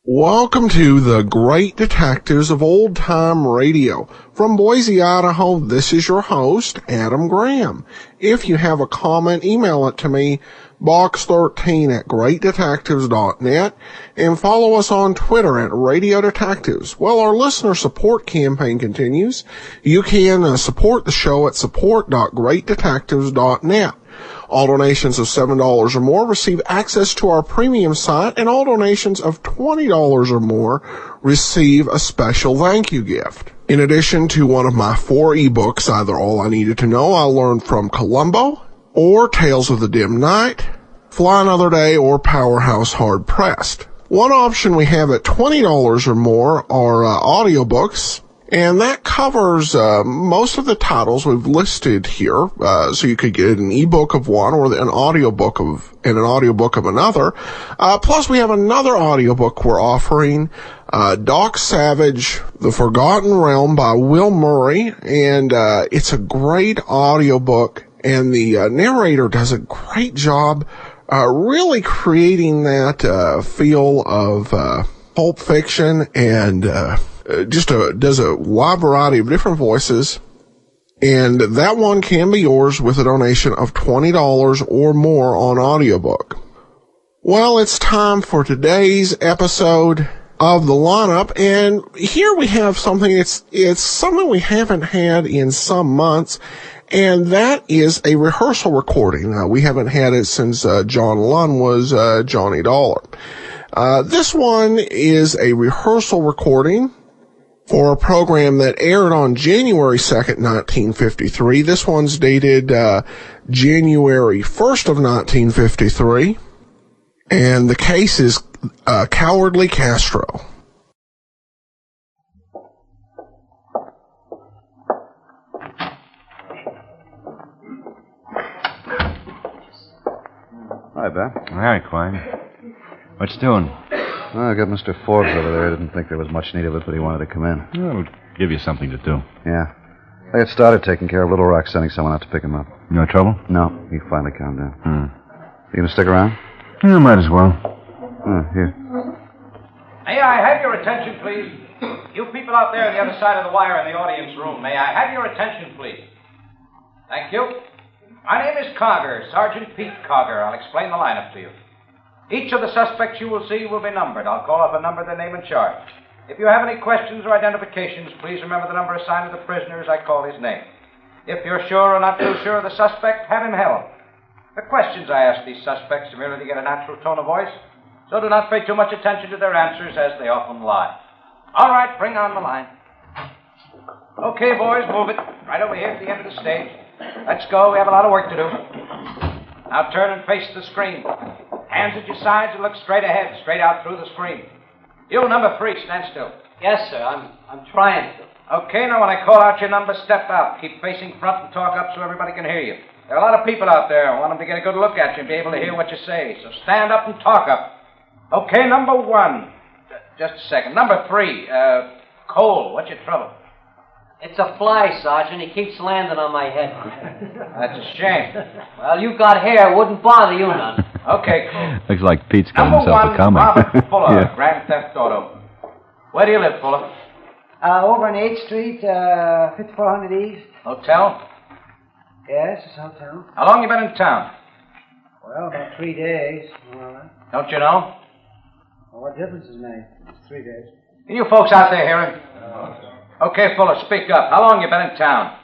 Welcome to the Great Detectives of Old Time Radio. From Boise, Idaho, this is your host, Adam Graham. If you have a comment, email it to me, box13@greatdetectives.net, and follow us on Twitter at Radio Detectives. Well, our listener support campaign continues. You can support the show at support.greatdetectives.net. All donations of $7 or more receive access to our premium site, and all donations of $20 or more receive a special thank you gift. In addition to one of my 4 ebooks, either All I Needed to Know I Learned from Columbo, or Tales of the Dim Night, Fly Another Day, or Powerhouse Hard Pressed. One option we have at $20 or more are audiobooks, and that covers most of the titles we've listed here. So you could get an ebook of one or an audiobook of another. Plus we have another audiobook we're offering, Doc Savage, The Forgotten Realm by Will Murray, and it's a great audiobook, and the narrator does a great job really creating that feel of pulp fiction, and does a wide variety of different voices. And that one can be yours with a donation of $20 or more on audiobook. Well, it's time for today's episode of the lineup, and here we have something, it's something we haven't had in some months, and that is a rehearsal recording. We haven't had it since John Lunn was Johnny Dollar. This one is a rehearsal recording for a program that aired on January 2nd, 1953. This one's dated January 1st of 1953, and the case is Cowardly Castro. Hi, Ben. Hi, Quine. What you doing? Well, I got Mr. Forbes over there. Didn't think there was much need of it, but he wanted to come in. I'll give you something to do. Yeah. I got started taking care of Little Rock, sending someone out to pick him up. No trouble? No, he finally calmed down. You gonna stick around? Yeah, might as well. Here. May I have your attention, please? You people out there on the other side of the wire in the audience room, may I have your attention, please? Thank you. My name is Cogger, Sergeant Pete Cogger. I'll explain the lineup to you. Each of the suspects you will see will be numbered. I'll call up a number, their name, and charge. If you have any questions or identifications, please remember the number assigned to the prisoner as I call his name. If you're sure or not too sure of the suspect, have him held. The questions I ask these suspects are merely to get a natural tone of voice, so do not pay too much attention to their answers, as they often lie. All right, bring on the line. Okay, boys, move it. Right over here at the end of the stage. Let's go. We have a lot of work to do. Now turn and face the screen. Hands at your sides and look straight ahead, straight out through the screen. You, number 3, stand still. Yes, sir. I'm trying to. Okay, now when I call out your number, step out. Keep facing front and talk up so everybody can hear you. There are a lot of people out there. I want them to get a good look at you and be able to hear what you say. So stand up and talk up. Okay, number 1. Just a second. Number 3, Cole, what's your trouble? It's a fly, Sergeant. He keeps landing on my head. That's a shame. Well, you got hair. Wouldn't bother you none. Okay, Cole. Looks like Pete's got Number himself 1, a comic. Robert Fuller, Yeah. Grand Theft Auto. Where do you live, Fuller? Over on 8th Street, 5400 East. Hotel? Yes, it's a hotel. How long you been in town? Well, about 3 days. All right. Don't you know? Well, what difference is made? It's 3 days. Can you folks out there hear him? Okay, Fuller, speak up. How long you been in town?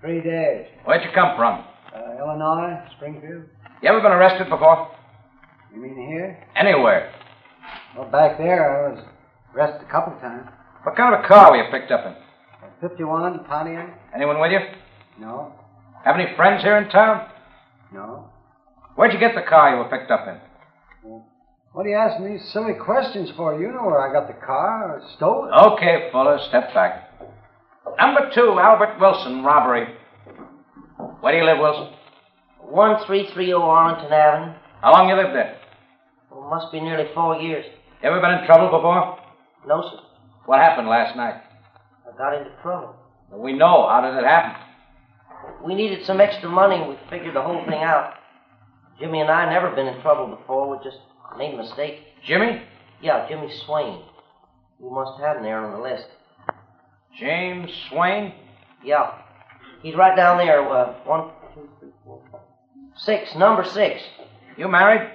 3 days. Where'd you come from? Illinois, Springfield. You ever been arrested before? You mean here? Anywhere. Well, back there, I was arrested a couple of times. What kind of a car were you picked up in? 51, Pontiac. Anyone with you? No. Have any friends here in town? No. Where'd you get the car you were picked up in? What are you asking me silly questions for? You know where I got the car. I stole it. Okay, Fuller, step back. Number 2, Albert Wilson, robbery. Where do you live, Wilson? 1330 Arlington Avenue. How long you lived there? Well, must be nearly 4 years. You ever been in trouble before? No, sir. What happened last night? I got into trouble. We know. How did it happen? We needed some extra money, and we figured the whole thing out. Jimmy and I never been in trouble before. We just made a mistake. Jimmy? Yeah, Jimmy Swain. We must have him there on the list. James Swain? Yeah. He's right down there. 1, 2, 3, 4, 5. 6, number 6. You married?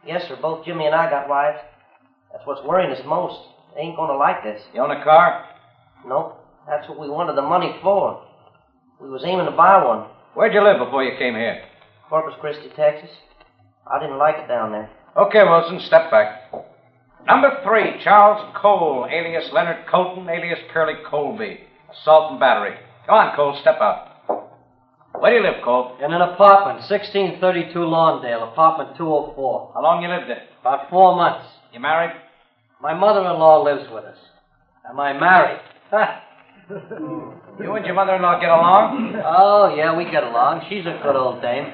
Yes, sir. Both Jimmy and I got wives. That's what's worrying us most. They ain't gonna like this. You own a car? Nope. That's what we wanted the money for. We was aiming to buy one. Where'd you live before you came here? Corpus Christi, Texas. I didn't like it down there. Okay, Wilson, step back. Number 3, Charles Cole, alias Leonard Colton, alias Curly Colby. Assault and battery. Come on, Cole, step out. Where do you live, Cole? In an apartment, 1632 Lawndale, apartment 204. How long you lived there? About 4 months. You married? My mother-in-law lives with us. Am I married? You and your mother-in-law get along? Oh, yeah, we get along. She's a good old dame.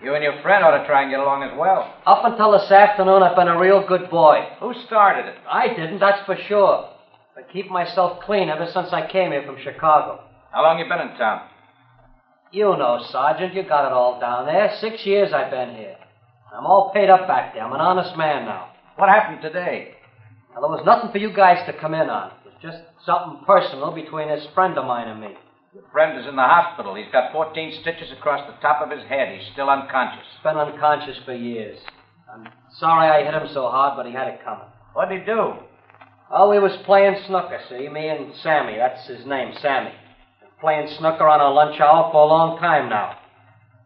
You and your friend ought to try and get along as well. Up until this afternoon, I've been a real good boy. Who started it? I didn't, that's for sure. I keep myself clean ever since I came here from Chicago. How long you been in town? You know, Sergeant, you got it all down there. 6 years I've been here. I'm all paid up back there. I'm an honest man now. What happened today? Now, there was nothing for you guys to come in on. It was just something personal between this friend of mine and me. Your friend is in the hospital. He's got 14 stitches across the top of his head. He's still unconscious. He's been unconscious for years. I'm sorry I hit him so hard, but he had it coming. What'd he do? Oh, we was playing snooker, see? Me and Sammy. That's his name, Sammy. Been playing snooker on our lunch hour for a long time now.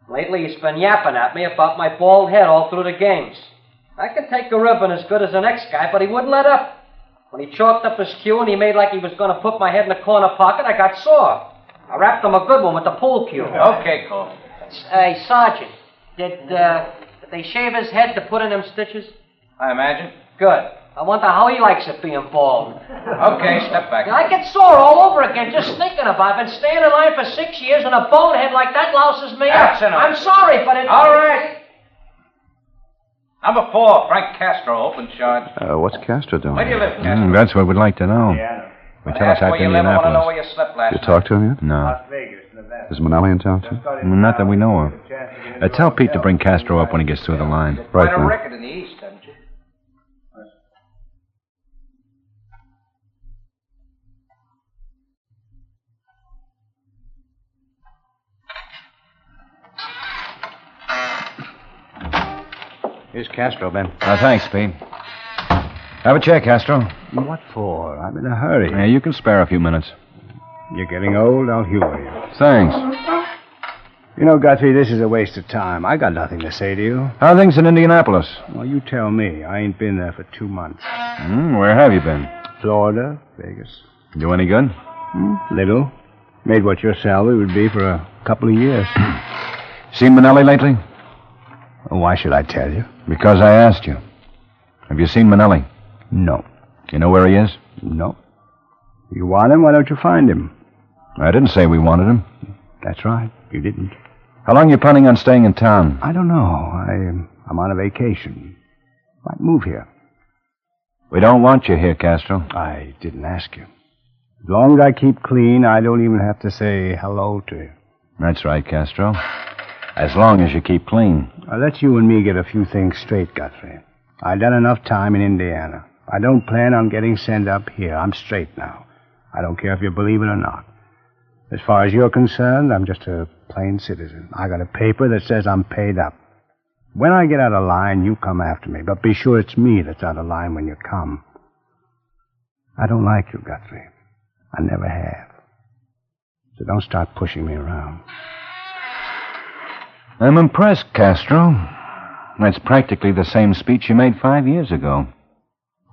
Lately, he's been yapping at me about my bald head all through the games. I could take a ribbon as good as the next guy, but he wouldn't let up. When he chalked up his cue and he made like he was going to put my head in the corner pocket, I got sore. I wrapped him a good one with the pool cue. Okay, Cole. Hey, Sergeant, did they shave his head to put in them stitches? I imagine. Good. I wonder how he likes it being bald. Okay, step back. I get sore all over again just thinking about it. I've been staying in line for 6 years, and a bonehead like that louses me up. That's enough. I'm sorry, but it... All right. Number 4, Frank Castro, open charge. What's Castro doing? Where do you live, Castro? That's what we'd like to know. We tell us Ask out where to you live. I want to know Indianapolis. where you slept last You night. talked to him yet? No. Is Minelli in town, too? Not that we know of. Tell Pete to bring Castro up when he gets through the line. Right Quite a now. record in the East, haven't you? Here's Castro, Ben. Thanks, Pete. Have a check, Castro. What for? I'm in a hurry. Yeah, you can spare a few minutes. You're getting old, I'll humor you. Thanks. You know, Guthrie, this is a waste of time. I got nothing to say to you. How are things in Indianapolis? Well, you tell me. I ain't been there for 2 months. Where have you been? Florida, Vegas. Do any good? Little. Made what your salary would be for a couple of years. Seen Minelli lately? Why should I tell you? Because I asked you. Have you seen Minelli? No. You know where he is? No. You want him? Why don't you find him? I didn't say we wanted him. That's right. You didn't. How long are you planning on staying in town? I don't know. I'm on a vacation. Might move here. We don't want you here, Castro. I didn't ask you. As long as I keep clean, I don't even have to say hello to you. That's right, Castro. As long as you keep clean. Now, let you and me get a few things straight, Guthrie. I've done enough time in Indiana. I don't plan on getting sent up here. I'm straight now. I don't care if you believe it or not. As far as you're concerned, I'm just a plain citizen. I got a paper that says I'm paid up. When I get out of line, you come after me. But be sure it's me that's out of line when you come. I don't like you, Guthrie. I never have. So don't start pushing me around. I'm impressed, Castro. That's practically the same speech you made 5 years ago.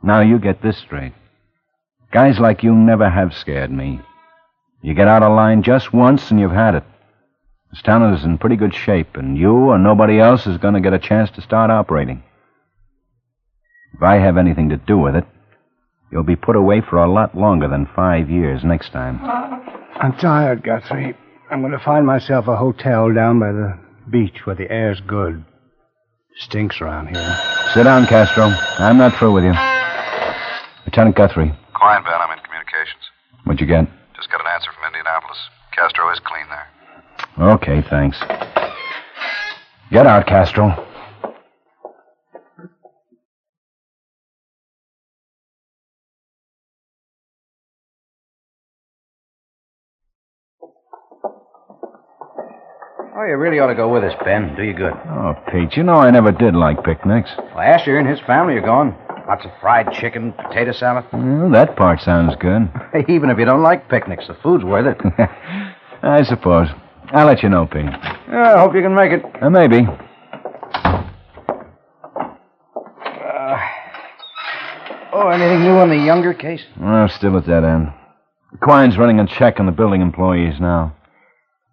Now you get this straight. Guys like you never have scared me. You get out of line just once and you've had it. This town is in pretty good shape, and you or nobody else is going to get a chance to start operating. If I have anything to do with it, you'll be put away for a lot longer than 5 years next time. I'm tired, Guthrie. I'm going to find myself a hotel down by the beach where the air's good. Stinks around here. Sit down, Castro. I'm not through with you. Lieutenant Guthrie. Quiet, Ben. I'm in communications. What'd you get? Just got an answer from Indianapolis. Castro is clean there. Okay, thanks. Get out, Castro. Oh, you really ought to go with us, Ben. Do you good. Oh, Pete, you know I never did like picnics. Well, Asher and his family are going. Lots of fried chicken, potato salad. Well, that part sounds good. Even if you don't like picnics, the food's worth it. I suppose. I'll let you know, Pete. I hope you can make it. Maybe. Anything new on the Younger case? Well, still at that end. Quine's running a check on the building employees now.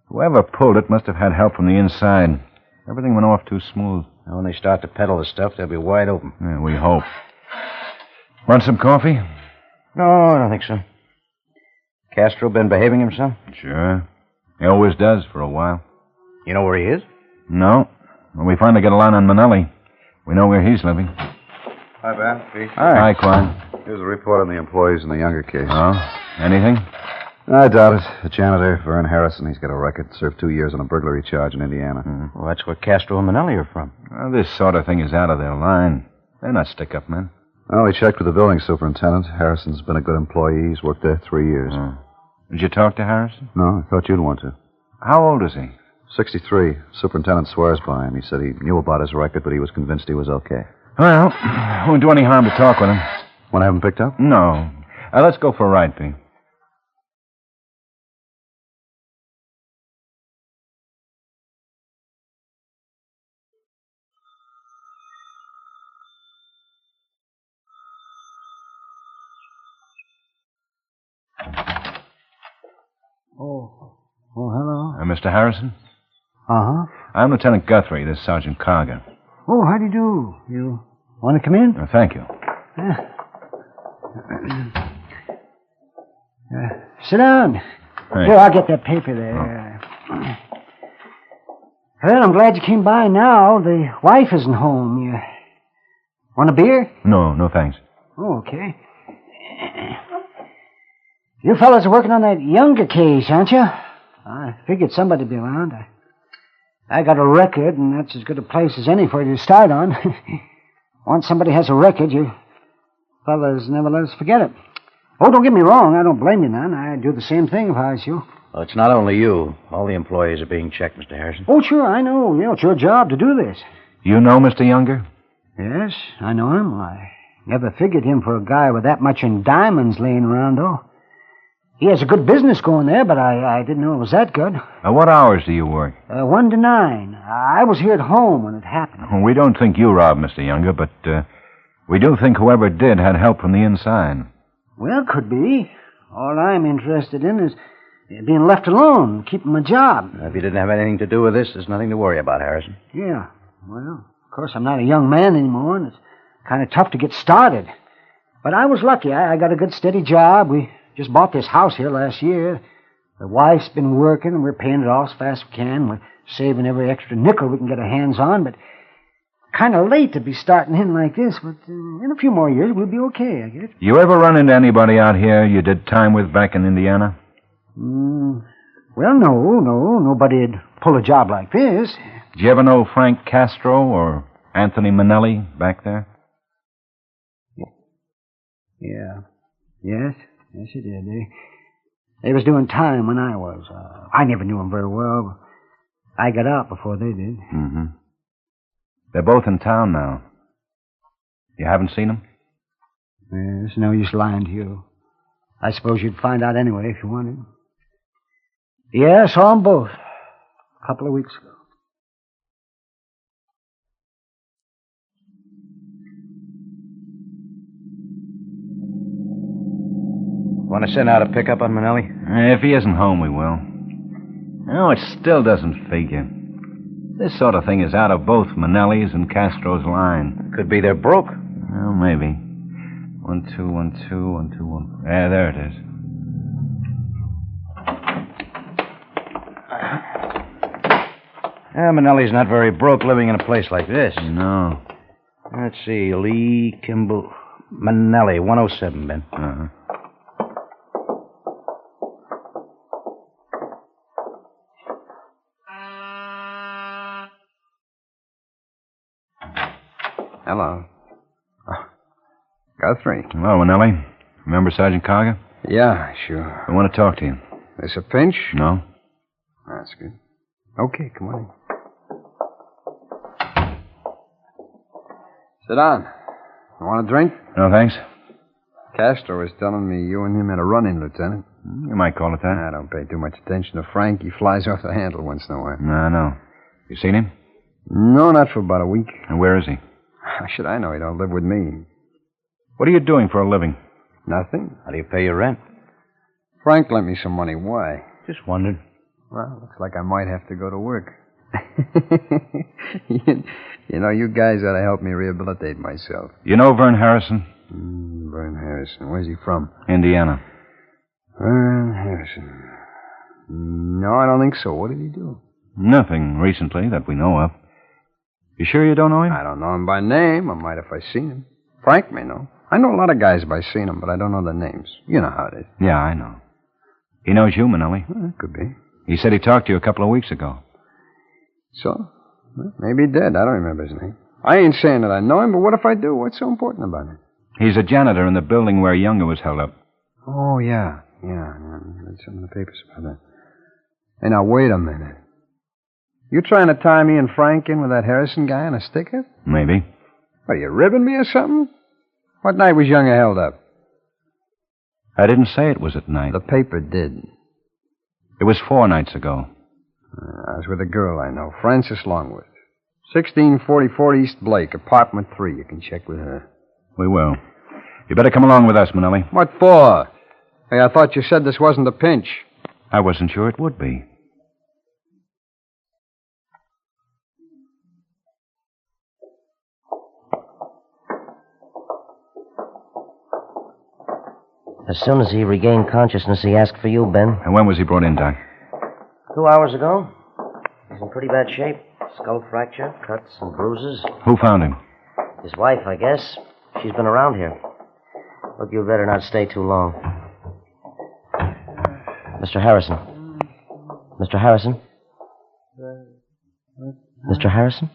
Whoever pulled it must have had help from the inside. Everything went off too smooth. Now, when they start to peddle the stuff, they'll be wide open. Yeah, we hope. Want some coffee? No, I don't think so. Castro been behaving himself? Sure. He always does for a while. You know where he is? No. When we finally get a line on Minelli, we know where he's living. Hi, Ben. Pete. Hi, Quine. Here's a report on the employees in the Younger case. Oh? Anything? I doubt it. The janitor, Vern Harrison, he's got a record. Served 2 years on a burglary charge in Indiana. Well, that's where Castro and Minelli are from. Well, this sort of thing is out of their line. They're not stick-up men. Well, we checked with the building superintendent. Harrison's been a good employee. He's worked there 3 years. Did you talk to Harrison? No, I thought you'd want to. How old is he? 63. Superintendent swears by him. He said he knew about his record, but he was convinced he was okay. Well, won't do any harm to talk with him. Want to have him picked up? No. Let's go for a ride, Pete. Oh, hello. Mr. Harrison? Uh-huh. I'm Lieutenant Guthrie. This is Sergeant Carger. Oh, how do you do? You want to come in? Thank you. Sit down. Hey. Here, I'll get that paper there. Well, I'm glad you came by now. The wife isn't home. You want a beer? No, thanks. Oh, okay. You fellas are working on that Younger case, aren't you? I figured somebody'd be around. I got a record, and that's as good a place as any for you to start on. Once somebody has a record, you fellas never let us forget it. Oh, don't get me wrong. I don't blame you none. I'd do the same thing if I was you. Well, it's not only you. All the employees are being checked, Mr. Harrison. Oh, sure, I know. Yeah, it's your job to do this. You know Mr. Younger? Yes, I know him. I never figured him for a guy with that much in diamonds laying around, though. He has a good business going there, but I didn't know it was that good. What hours do you work? 1 to 9. I was here at home when it happened. We don't think you robbed Mr. Younger, but we do think whoever did had help from the inside. Well, could be. All I'm interested in is being left alone, keeping my job. If you didn't have anything to do with this, there's nothing to worry about, Harrison. Yeah. Well, of course, I'm not a young man anymore, and it's kind of tough to get started. But I was lucky. I got a good, steady job. We just bought this house here last year. The wife's been working, and we're paying it off as fast as we can. We're saving every extra nickel we can get our hands on, but kind of late to be starting in like this. But in a few more years, we'll be okay, I guess. You ever run into anybody out here you did time with back in Indiana? Well, no. Nobody'd pull a job like this. Did you ever know Frank Castro or Anthony Minelli back there? Yeah. Yes, you did. They was doing time when I was. I never knew them very well. I got out before they did. Mm-hmm. They're both in town now. You haven't seen them? There's no use lying to you. I suppose you'd find out anyway if you wanted. Yeah, I saw them both. A couple of weeks ago. Want to send out a pickup on Minelli? If he isn't home, we will. No, it still doesn't figure. This sort of thing is out of both Minelli's and Castro's line. Could be they're broke. Well, maybe. 12121214. Yeah, there it is. Yeah, Minelli's not very broke living in a place like this. No. Let's see. Lee, Kimble, Minelli, 107, Ben. Uh-huh. Hello. Guthrie. Hello, Minelli. Remember Sergeant Carger? Yeah, sure. I want to talk to you. This a pinch? No? That's good. Okay, come on in. Sit down. You want a drink? No, thanks. Castro was telling me you and him had a run-in, Lieutenant. You might call it that. I don't pay too much attention to Frank. He flies off the handle once in a while. No. You seen him? No, not for about a week. And where is he? How should I know? He don't live with me. What are you doing for a living? Nothing. How do you pay your rent? Frank lent me some money. Why? Just wondered. Well, looks like I might have to go to work. You know, you guys ought to help me rehabilitate myself. You know Vern Harrison? Vern Harrison. Where's he from? Indiana. Vern Harrison. No, I don't think so. What did he do? Nothing recently that we know of. You sure you don't know him? I don't know him by name. I might if I seen him. Frank may know. I know a lot of guys by seeing them, but I don't know their names. You know how it is. Yeah, I know. He knows you, Minelli. Well, that could be. He said he talked to you a couple of weeks ago. So? Well, maybe he did. I don't remember his name. I ain't saying that I know him, but what if I do? What's so important about it? He's a janitor in the building where Younger was held up. Oh, yeah. I read some of the papers about that. Hey, now, wait a minute. You trying to tie me and Frank in with that Harrison guy on a sticker? Maybe. What, are you ribbing me or something? What night was Younger held up? I didn't say it was at night. The paper did. It was 4 nights ago. I was with a girl I know, Frances Longworth. 1644 East Blake, apartment 3. You can check with her. We will. You better come along with us, Minelli. What for? Hey, I thought you said this wasn't a pinch. I wasn't sure it would be. As soon as he regained consciousness, he asked for you, Ben. And when was he brought in, Doc? 2 hours ago. He's in pretty bad shape. Skull fracture, cuts and bruises. Who found him? His wife, I guess. She's been around here. Look, you'd better not stay too long. Mr. Harrison. Mr. Harrison? Mr. Harrison?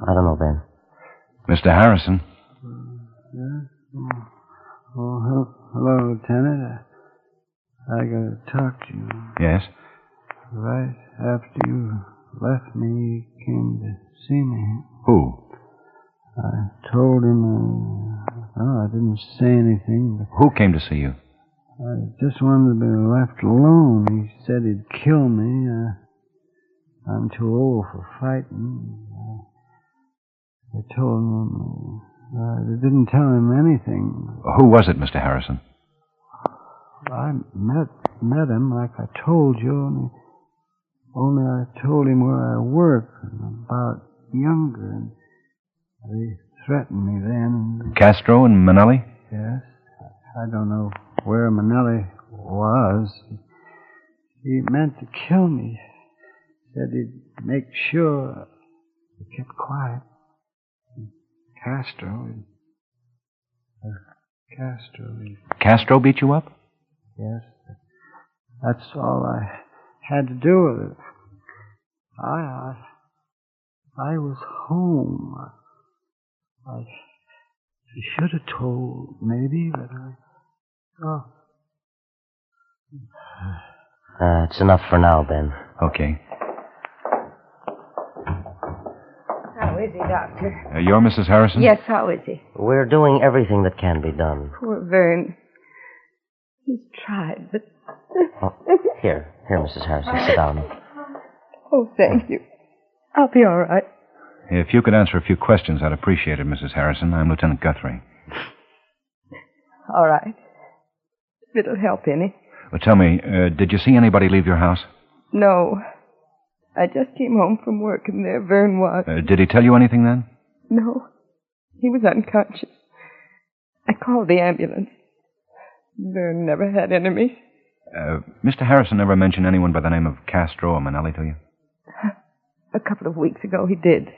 I don't know, Ben. Mr. Harrison? Oh, hello, Lieutenant. I gotta talk to you. Yes? Right after you left me, he came to see me. Who? I told him, I didn't say anything. But Who came to see you? I just wanted to be left alone. He said he'd kill me. I'm too old for fighting. I told him, I didn't tell him anything. Who was it, Mr. Harrison? I met him like I told you, only I told him where I work and about Younger, and they threatened me then. Castro and Minelli? Yes. I don't know where Minelli was. He meant to kill me. Said he'd make sure I kept quiet. Castro beat you up? Yes. That's all I had to do with it. I was home. I should have told, maybe, but It's enough for now, Ben. Okay. How is he, Doctor? You're Mrs. Harrison? Yes, how is he? We're doing everything that can be done. Poor Vern. He's tried, but... Oh, here, Mrs. Harrison, sit down. Oh, thank you. I'll be all right. If you could answer a few questions, I'd appreciate it, Mrs. Harrison. I'm Lieutenant Guthrie. All right. If it'll help any. Well, tell me, did you see anybody leave your house? No. I just came home from work, and there Vern was. Did he tell you anything then? No. He was unconscious. I called the ambulance. Vern never had enemies. Mr. Harrison never mentioned anyone by the name of Castro or Minelli to you? A couple of weeks ago, he did.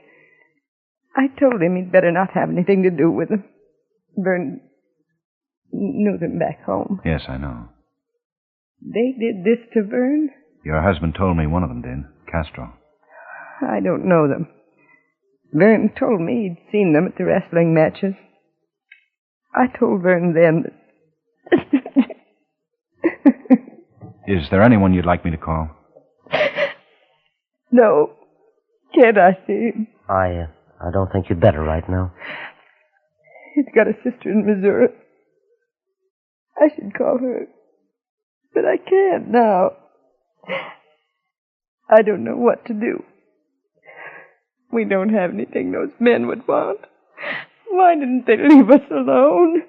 I told him he'd better not have anything to do with them. Vern knew them back home. Yes, I know. They did this to Vern? Your husband told me one of them did, Castro. I don't know them. Vern told me he'd seen them at the wrestling matches. I told Vern then that... Is there anyone you'd like me to call? No. Can't I see him? I don't think you'd better right now. He's got a sister in Missouri. I should call her. But I can't now. I don't know what to do. We don't have anything those men would want. Why didn't they leave us alone?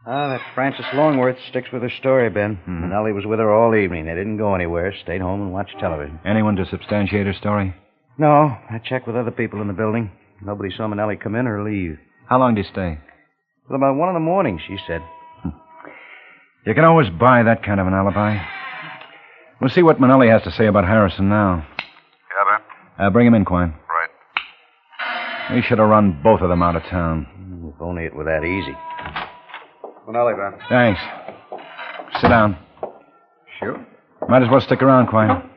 That Frances Longworth sticks with her story, Ben. Minelli was with her all evening. They didn't go anywhere, stayed home and watched television. Anyone to substantiate her story? No, I checked with other people in the building. Nobody saw Minelli come in or leave. How long did he stay? Till about 1 a.m, she said. You can always buy that kind of an alibi. We'll see what Minelli has to say about Harrison now. Yeah, Ben? Bring him in, Quine. Right. We should have run both of them out of town. If only it were that easy. Minelli, Ben. Thanks. Sit down. Sure. Might as well stick around, Quine.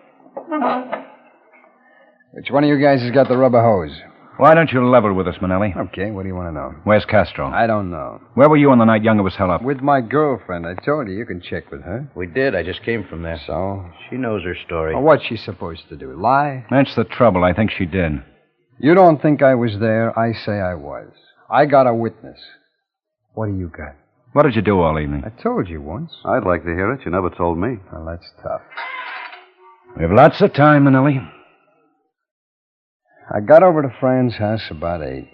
Which one of you guys has got the rubber hose? Why don't you level with us, Minelli? Okay, what do you want to know? Where's Castro? I don't know. Where were you on the night Younger was held up? With my girlfriend. I told you. You can check with her. We did. I just came from there. So? She knows her story. Well, what's she supposed to do? Lie? That's the trouble. I think she did. You don't think I was there. I say I was. I got a witness. What do you got? What did you do all evening? I told you once. I'd like to hear it. You never told me. Well, that's tough. We have lots of time, Minelli. I got over to Fran's house about 8.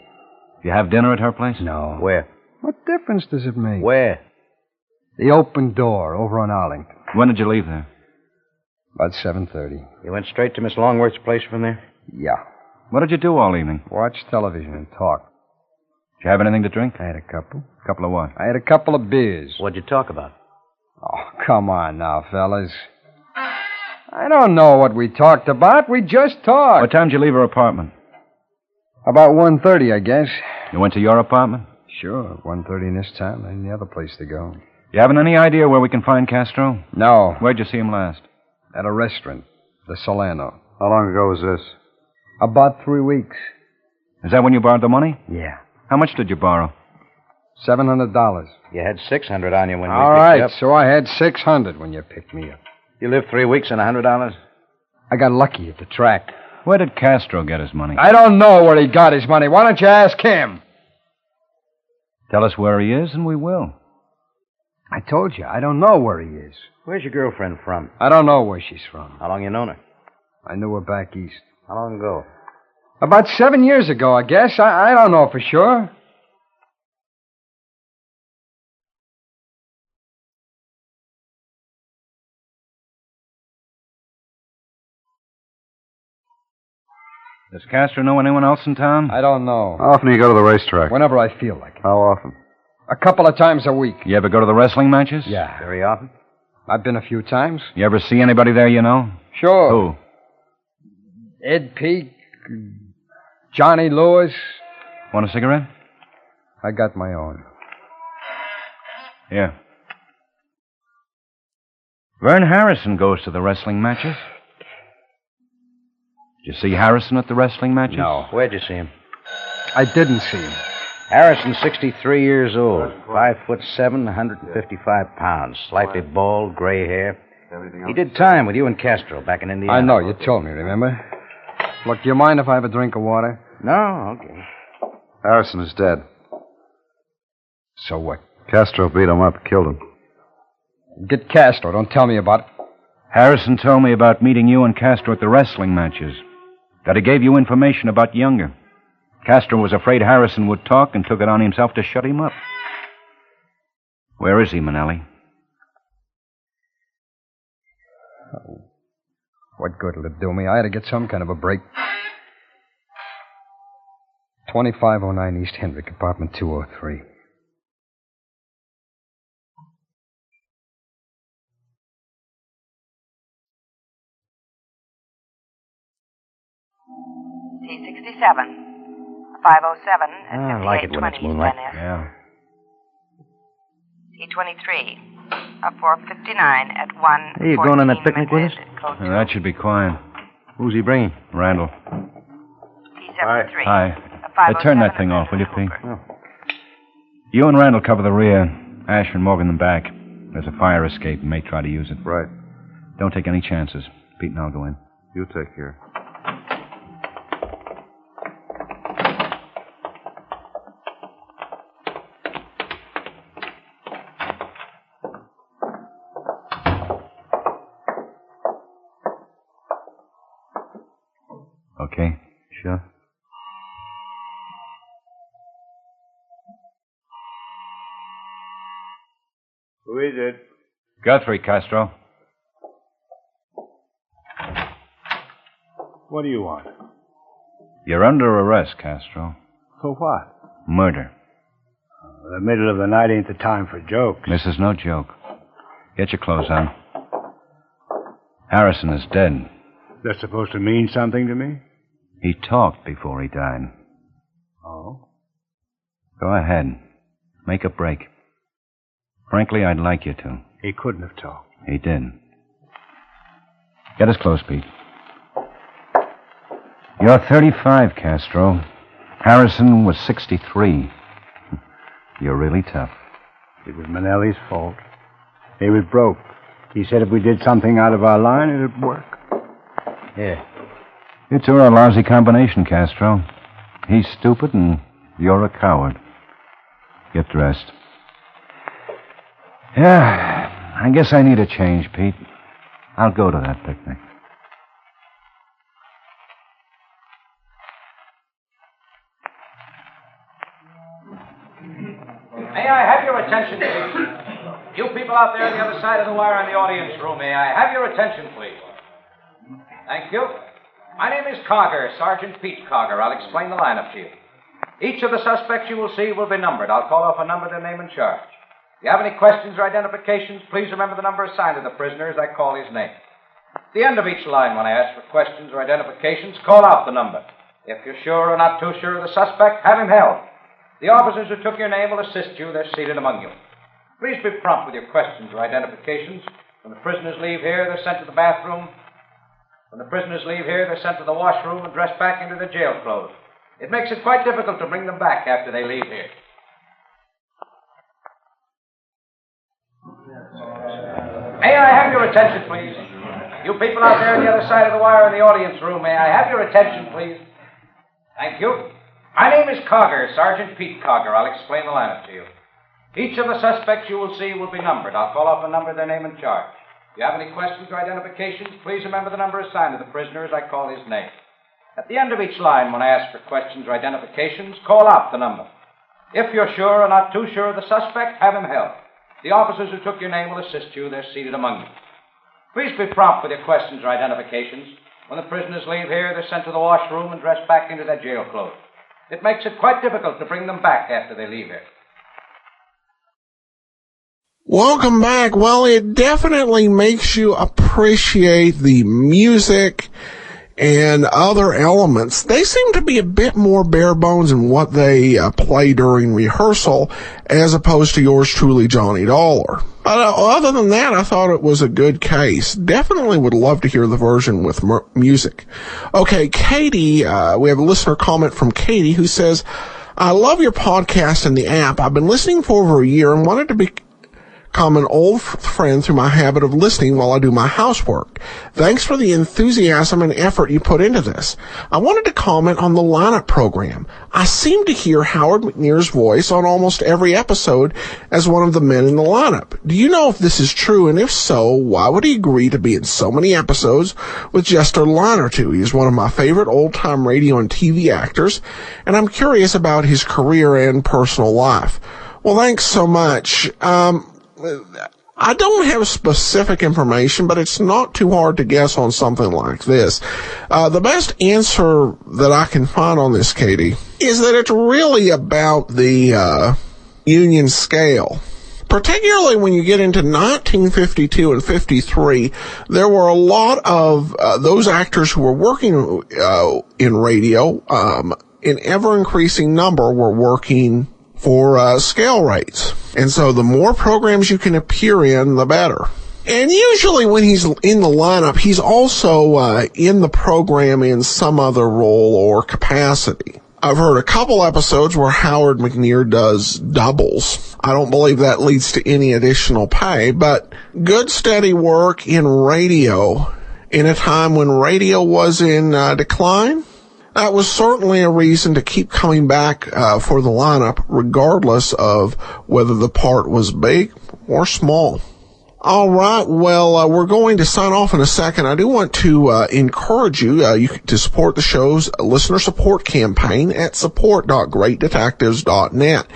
You have dinner at her place? No. Where? What difference does it make? Where? The open door over on Arlington. When did you leave there? About 7:30. You went straight to Miss Longworth's place from there? Yeah. What did you do all evening? Watch television and talk. Did you have anything to drink? I had a couple. Couple of what? I had a couple of beers. What'd you talk about? Oh, come on now, fellas. I don't know what we talked about. We just talked. What time did you leave her apartment? About 1:30, I guess. You went to your apartment? Sure, 1:30 in this town. Any other place to go. You haven't any idea where we can find Castro? No. Where'd you see him last? At a restaurant. The Solano. How long ago was this? About 3 weeks. Is that when you borrowed the money? Yeah. How much did you borrow? $700. You had $600 on you when we All picked right, you up. so I had $600 when you picked me up. You lived 3 weeks on $100? I got lucky at the track. Where did Castro get his money? I don't know where he got his money. Why don't you ask him? Tell us where he is, and we will. I told you, I don't know where he is. Where's your girlfriend from? I don't know where she's from. How long you known her? I knew her back east. How long ago? About 7 years ago, I guess. I don't know for sure. Does Castro know anyone else in town? I don't know. How often do you go to the racetrack? Whenever I feel like it. How often? A couple of times a week. You ever go to the wrestling matches? Yeah. Very often? I've been a few times. You ever see anybody there you know? Sure. Who? Ed Peak, Johnny Lewis. Want a cigarette? I got my own. Here. Vern Harrison goes to the wrestling matches. Did you see Harrison at the wrestling matches? No. Where'd you see him? I didn't see him. Harrison's 63 years old. 5'7", 155 pounds. Slightly bald, gray hair. He did time with you and Castro back in Indiana. I know. You told me, remember? Look, do you mind if I have a drink of water? No? Okay. Harrison is dead. So what? Castro beat him up, killed him. Get Castro. Don't tell me about it. Harrison told me about meeting you and Castro at the wrestling matches. That he gave you information about Younger. Castro was afraid Harrison would talk and took it on himself to shut him up. Where is he, Minelli? Oh, what good will it do me? I had to get some kind of a break. 2509 East Hendrick, apartment 203. T67. 507 and I like it when it's 5820 moonlight. Yeah. T23. 459 at 1. Hey, you going on that picnic with us? That should be quiet. Who's he bringing? Randall. T73. Hi. Turn that thing off, will you, Pete? Oh. You and Randall cover the rear. Ash and Morgan the back. There's a fire escape. You may try to use it. Right. Don't take any chances. Pete and I'll go in. You take care. Okay? Sure. Who is it? Guthrie, Castro. What do you want? You're under arrest, Castro. For what? Murder. The middle of the night ain't the time for jokes. This is no joke. Get your clothes on. Harrison is dead. That's supposed to mean something to me? He talked before he died. Oh? Go ahead. Make a break. Frankly, I'd like you to. He couldn't have talked. He did. Get us close, Pete. You're 35, Castro. Harrison was 63. You're really tough. It was Minelli's fault. He was broke. He said if we did something out of our line, it'd work. Yeah. You two are a lousy combination, Castro. He's stupid and you're a coward. Get dressed. Yeah, I guess I need a change, Pete. I'll go to that picnic. May I have your attention, please? You people out there on the other side of the wire in the audience room, may I have your attention, please? Thank you. My name is Cogger, Sergeant Pete Cogger. I'll explain the lineup to you. Each of the suspects you will see will be numbered. I'll call off a number, their name, and charge. If you have any questions or identifications, please remember the number assigned to the prisoner as I call his name. At the end of each line, when I ask for questions or identifications, call out the number. If you're sure or not too sure of the suspect, have him held. The officers who took your name will assist you. They're seated among you. Please be prompt with your questions or identifications. When the prisoners leave here, they're sent to the bathroom. When the prisoners leave here, they're sent to the washroom and dressed back into their jail clothes. It makes it quite difficult to bring them back after they leave here. May I have your attention, please? You people out there on the other side of the wire in the audience room, may I have your attention, please? Thank you. My name is Cogger, Sergeant Pete Cogger. I'll explain the lineup to you. Each of the suspects you will see will be numbered. I'll call off a number, their name, and charge. If you have any questions or identifications, please remember the number assigned to the prisoner as I call his name. At the end of each line, when I ask for questions or identifications, call out the number. If you're sure or not too sure of the suspect, have him held. The officers who took your name will assist you. They're seated among you. Please be prompt with your questions or identifications. When the prisoners leave here, they're sent to the washroom and dressed back into their jail clothes. It makes it quite difficult to bring them back after they leave here. Welcome back. Well, it definitely makes you appreciate the music and other elements. They seem to be a bit more bare bones in what they play during rehearsal as opposed to yours truly, Johnny Dollar. Other than that, I thought it was a good case. Definitely would love to hear the version with music. Okay, Katie, we have a listener comment from Katie who says, I love your podcast and the app. I've been listening for over a year and wanted to become an old friend through my habit of listening while I do my housework. Thanks for the enthusiasm and effort you put into this. I wanted to comment on the lineup program. I seem to hear Howard McNear's voice on almost every episode as one of the men in the lineup. Do you know if this is true? And if so, why would he agree to be in so many episodes with just a line or two? He's one of my favorite old-time radio and TV actors, and I'm curious about his career and personal life. Well, thanks so much. I don't have specific information, but it's not too hard to guess on something like this. The best answer that I can find on this, Katie, is that it's really about the union scale. Particularly when you get into 1952 and 53, there were a lot of those actors who were working in radio, in ever-increasing number were working for scale rates. And so the more programs you can appear in, the better. And usually when he's in the lineup, he's also in the program in some other role or capacity. I've heard a couple episodes where Howard McNear does doubles. I don't believe that leads to any additional pay, but good steady work in radio in a time when radio was in decline. That was certainly a reason to keep coming back for the lineup, regardless of whether the part was big or small. All right, well, we're going to sign off in a second. I do want to encourage you to support the show's listener support campaign at support.greatdetectives.net.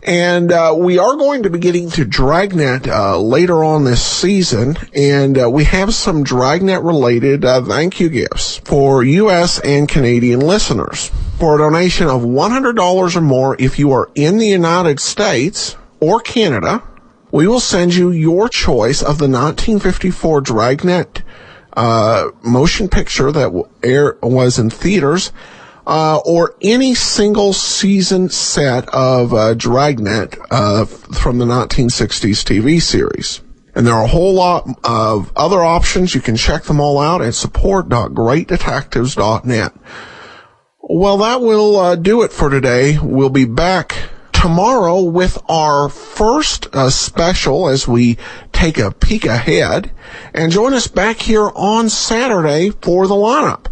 And we are going to be getting to Dragnet later on this season, and we have some Dragnet-related thank you gifts for U.S. and Canadian listeners. For a donation of $100 or more, if you are in the United States or Canada, we will send you your choice of the 1954 Dragnet motion picture that was in theaters, or any single season set of Dragnet from the 1960s TV series. And there are a whole lot of other options. You can check them all out at support.greatdetectives.net. Well, that will do it for today. We'll be back tomorrow with our first special as we take a peek ahead, and join us back here on Saturday for the lineup.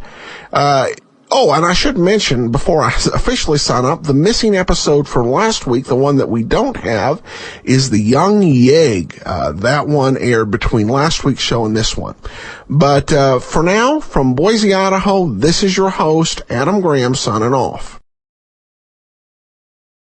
And I should mention, before I officially sign up, the missing episode from last week, the one that we don't have, is the Young Yeg. That one aired between last week's show and this one. But for now, from Boise, Idaho, this is your host, Adam Graham, signing off.